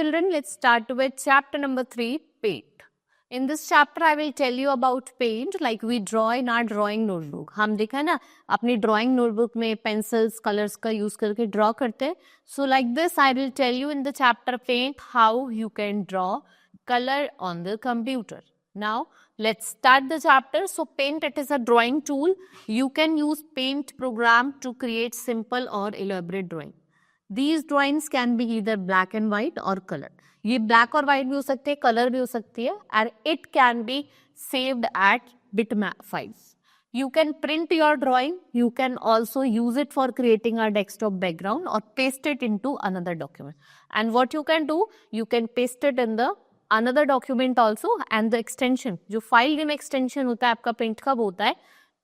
children, let's start with chapter number 3, paint. In this chapter, I will tell you about paint, like we draw in our drawing notebook. हम देखा ना अपनी drawing notebook में pencils, colors का use करके draw करते हैं. So like this, I will tell you in the chapter paint how you can draw color on the computer. Now, let's start the chapter. So paint, it is a drawing tool. You can use paint program to create simple or elaborate drawing. These drawings can be either black and white or color. ये black और white भी हो सकते हैं, color भी हो सकती है, and it can be saved at bitmap files. You can print your drawing. You can also use it for creating a desktop background or paste it into another document. And what you can do, you can paste it in the another document also, and the extension, जो file name extension होता है आपका paint का वो होता है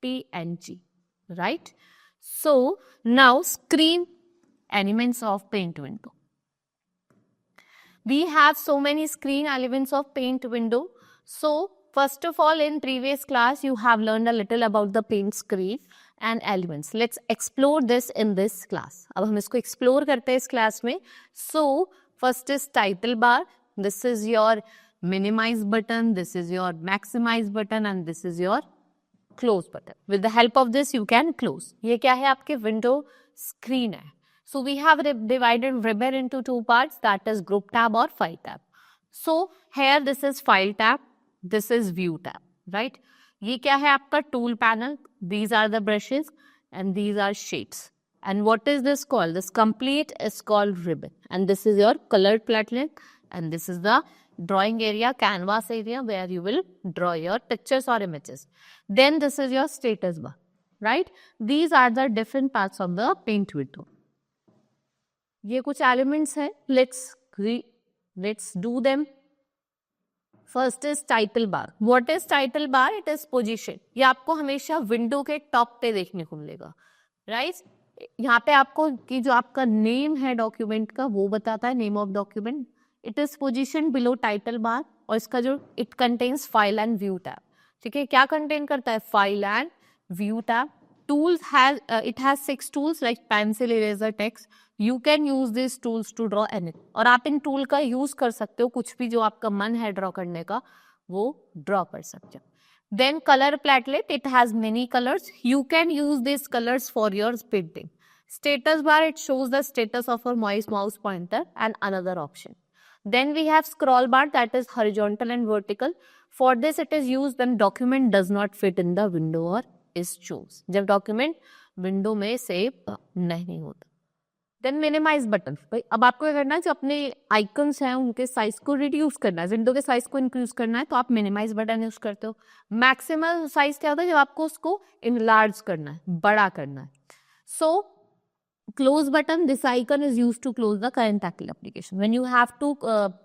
PNG, right? So now screen elements of paint window. We have so many screen elements of paint window. So first of all, in previous class you have learned a little about the paint screen and elements. Let's explore this in this class. अब हम इसको explore करते हैं इस class में. So first is title bar. This is your minimize button, this is your maximize button, and this is your close button. With the help of this you can close. ये क्या है आपके window screen है. So we have divided ribbon into two parts, that is group tab or file tab. So here this is file tab, this is view tab, right? ये क्या है आपका tool panel, these are the brushes and these are shades. And what is this called? This complete is called ribbon, and this is your colored platelet, and this is the drawing area, canvas area where you will draw your pictures or images. Then this is your status bar, right? These are the different parts of the paint window. ये कुछ elements हैं. Let's do them. First is title bar. What is title bar? It is position. ये आपको हमेशा window के top पे देखने को मिलेगा, right? यहाँ पे आपको कि जो आपका name है document का वो बताता है, name of document. It is positioned below title bar और इसका जो it contains file and view tab. ठीक है, क्या contain करता है? File and view tab. Tools has it has 6 tools like pencil, eraser, text. You can use these tools to draw anything. और आप इन tool का use कर सकते हो, कुछ भी जो आपका मन है draw करने का वो draw कर सकते हो. Then color platelet, it has many colors. You can use these colors for your painting. Status bar, it shows the status of a mouse pointer and another option. Then we have scroll bar, that is horizontal and vertical. For this it is used when document does not fit in the window or is choose. जब document window में save नहीं होता. Then minimize button. भाई अब आपको क्या करना है, जो अपने icons हैं उनके size को reduce करना है, window के size को increase करना है, तो आप minimize button use करते हो. Maximal size क्या होता है, जब आपको उसको enlarge करना है, बड़ा करना है. So close button, this icon is used to close the current application. When you have to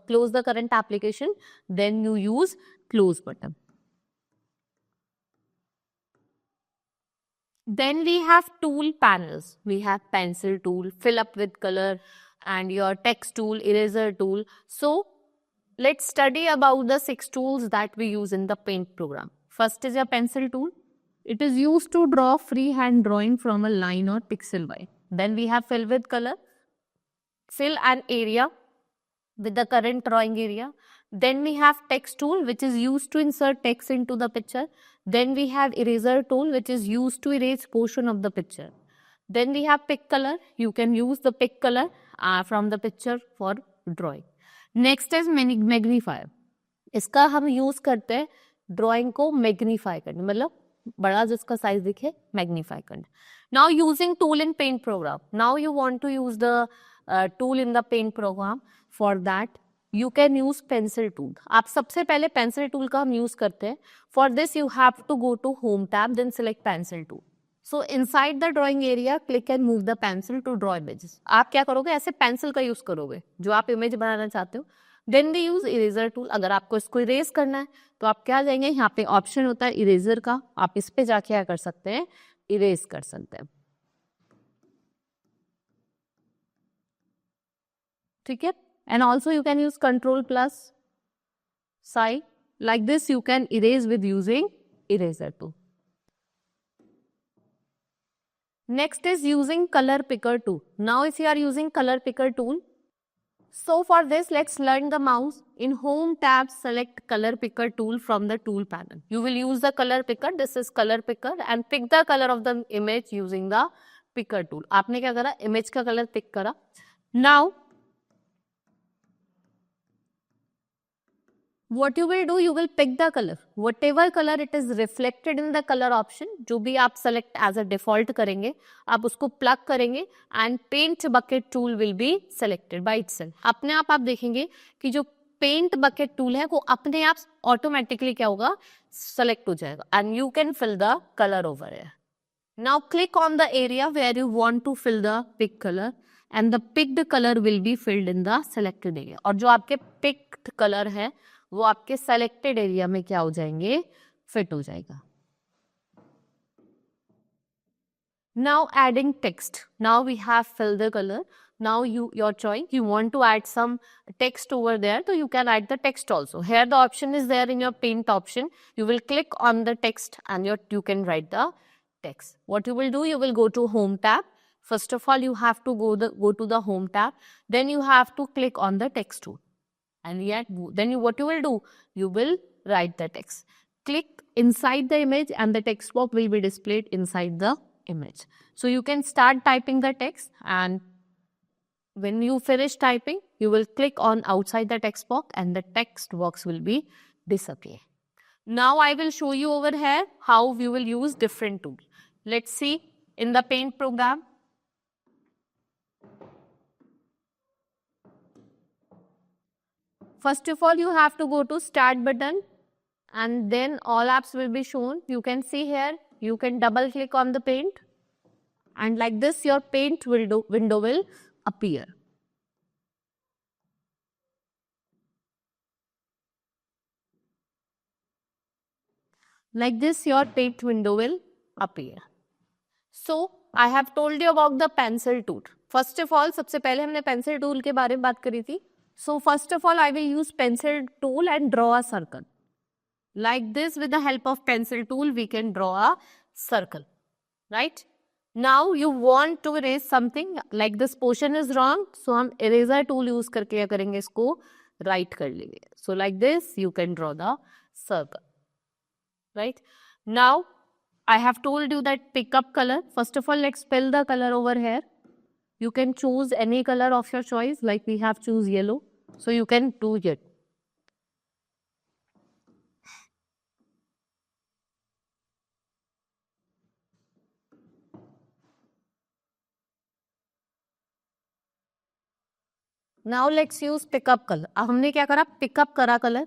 close the current application, then you use close button. Then we have tool panels. We have pencil tool, fill up with color, and your text tool, eraser tool. So let's study about the 6 tools that we use in the paint program. First is your pencil tool. It is used to draw freehand drawing from a line or pixel wide. Then we have fill with color, fill an area with the current drawing area. Then we have text tool, which is used to insert text into the picture. Then we have eraser tool, which is used to erase portion of the picture. Then we have pick color. You can use the pick color from the picture for drawing. Next is magnifier. इसका हम use करते हैं drawing को magnify करने, मतलब बड़ा जिसका size दिखे magnify करने. Now using tool in paint program. Now you want to use the tool in the paint program. For that you can use pencil tool. आप सबसे पहले pencil tool का हम use करते हैं. For this you have to go to home tab, then select pencil tool. So inside the drawing area, click and move the pencil to draw images. आप क्या करोगे, ऐसे pencil का use करोगे जो आप image बनाना चाहते हो. Then we use eraser tool. अगर आपको इसको erase करना है तो आप क्या जाएंगे, यहाँ पे option होता है eraser का, आप इस पे जाके क्या कर सकते हैं, erase कर सकते हैं. ठीक है. And also you can use Control plus psi. Like this you can erase with using eraser tool. Next is using color picker tool. Now if you are using color picker tool, So for this, let's learn the mouse. In home tab, select color picker tool from the tool panel. You will use the color picker. This is color picker and pick the color of the image using the picker tool. आपने क्या करा? Image का color pick करा. Now, what you will do, you will pick the color. Whatever color it is reflected in the color option, जो भी आप select as a default करेंगे, आप उसको plug करेंगे and paint bucket tool will be selected by itself. अपने आप देखेंगे कि जो paint bucket tool है वो अपने आप automatically क्या होगा? Select हो जाएगा and you can fill the color over here. Now click on the area where you want to fill the pick color and the picked color will be filled in the selected area. और जो आपके picked color है वो आपके selected area में क्या हो जाएंगे? Fit हो जाएगा. Now adding text. Now we have filled the color. Now your choice. You want to add some text over there, so you can add the text also. Here the option is there in your paint option. You will click on the text and you can write the text. What you will do, you will go to home tab. First of all, you have to go to the home tab. Then you have to click on the text tool. And what you will do, you will write the text. Click inside the image and the text box will be displayed inside the image. So you can start typing the text and when you finish typing, you will click on outside the text box and the text box will be disappear. Now I will show you over here how we will use different tools. Let's see in the paint program. First of all, you have to go to start button and then all apps will be shown. You can see here, you can double click on the paint and like this your paint window will appear. Like this your paint window will appear. So I have told you about the pencil tool. First of all, सबसे पहले हमने pencil tool के बारे में बात करी थी. So first of all, I will use pencil tool and draw a circle. Like this, with the help of pencil tool, we can draw a circle, right? Now you want to erase something, like this portion is wrong, so हम eraser tool use करके क्या करेंगे इसको right कर लेंगे. So like this, you can draw the circle, right? Now I have told you that pick up color. First of all, let's fill the color over here. You can choose any color of your choice, like we have choose yellow. So you can do it. Now let's use pickup color. अब हमने क्या करा? Pickup करा color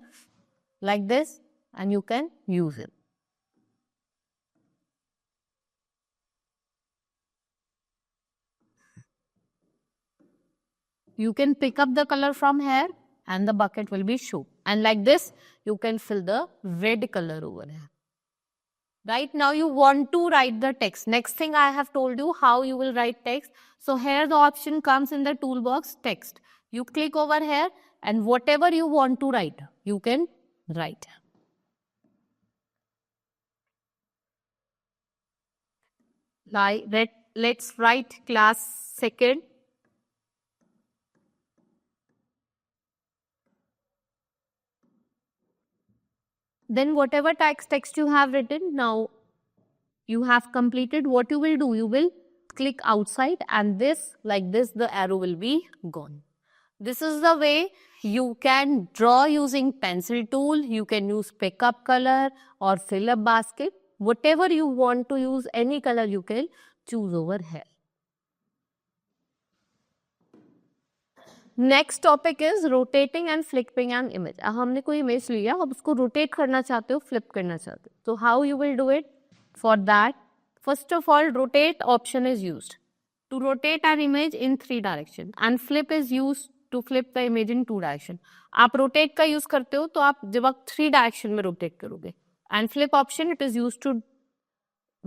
like this and you can use it. You can pick up the color from here and the bucket will be shown. And like this, you can fill the red color over here. Right now you want to write the text. Next thing I have told you how you will write text. So here the option comes in the toolbox text. You click over here and whatever you want to write, you can write. Let's write class second. Then whatever text you have written, now you have completed. What you will do, you will click outside and this, like this, the arrow will be gone. This is the way you can draw using pencil tool. You can use pickup color or fill up basket. Whatever you want to use, any color you can choose over here. Next topic is rotating and flipping an image. हमने कोई image लिया, अब उसको rotate करना चाहते हो, flip करना चाहते हो, तो how you will do it? For that, first of all, rotate option is used to rotate an image in 3 direction and flip is used to flip the image in 2 direction. आप rotate का use करते हो तो आप जब आप 3 direction में rotate करोगे. And flip option it is used to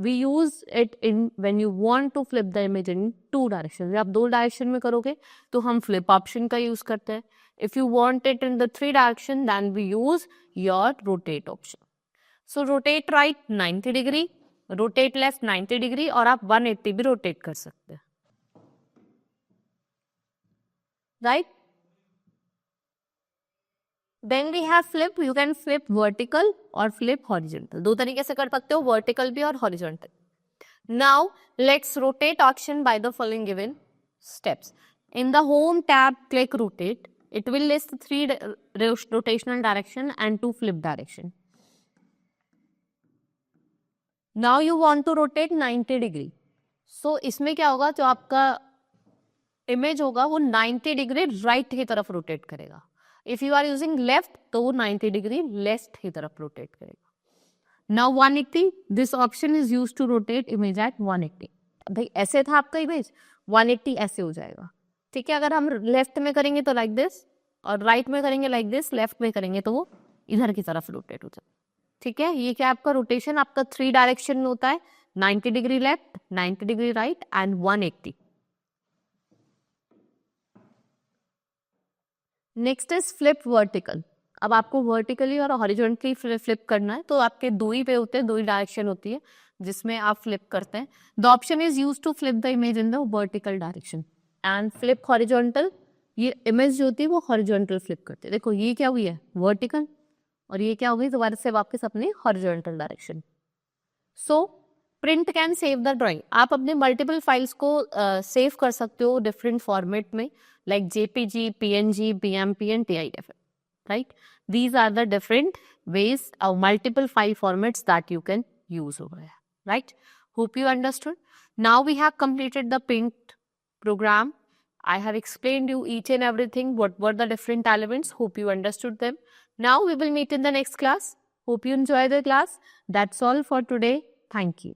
we use it in when you want to flip the image in 2 directions. आप 2 डायरेक्शन में करोगे तो हम flip ऑप्शन का यूज करते हैं. If you want it in the 3 direction, then we use your rotate option. So rotate right 90 degree, rotate left 90 degree और आप 180 भी rotate कर सकते हैं. Right? Then we have flip. You can flip vertical or flip horizontal. दो तरीके से कर सकते हो, vertical भी और horizontal. Now let's rotate auction by the following given steps. In the home tab, click rotate. It will list 3 rotational direction and 2 flip direction. Now you want to rotate 90 degree. So इसमें क्या होगा, जो आपका image होगा वो 90 degree right की तरफ rotate करेगा. If you are using left तो वो 90 डिग्री लेफ्ट की तरफ रोटेट करेगा. Now 180, this option is used to rotate image at 180. भाई ऐसे था आपका इमेज, 180 ऐसे हो जाएगा. ठीक है, अगर हम लेफ्ट में करेंगे तो लाइक दिस, और राइट में करेंगे लाइक दिस, लेफ्ट में करेंगे तो वो इधर की तरफ रोटेट हो जाएगा. ठीक है, ये क्या आपका रोटेशन आपका 3 डायरेक्शन में होता है, 90 degree left, 90 degree right and 180. Next is flip vertical. अब आपको वर्टिकली और हॉरिजॉन्टली फ्लिप करना है, तो आपके दो ही पे होते हैं, दो ही डायरेक्शन होती है जिसमें आप फ्लिप करते हैं. The option is use to flip the image in the vertical direction and flip horizontal. ये इमेज जो होती है वो हॉरिजॉन्टल फ्लिप करते हैं. देखो ये क्या हुई है, वर्टिकल, और ये क्या हो गई दोबारा से वापस अपने horizontal direction. So print can save the drawing. आप अपने मल्टीपल फाइल्स को सेव कर सकते हो डिफरेंट फॉर्मेट में, like JPG, PNG, BMP and TIFF, right? These are the different ways of multiple file formats that you can use over here, right? Hope you understood. Now we have completed the Paint program. I have explained you each and everything, what were the different elements. Hope you understood them. Now we will meet in the next class. Hope you enjoy the class. That's all for today. Thank you.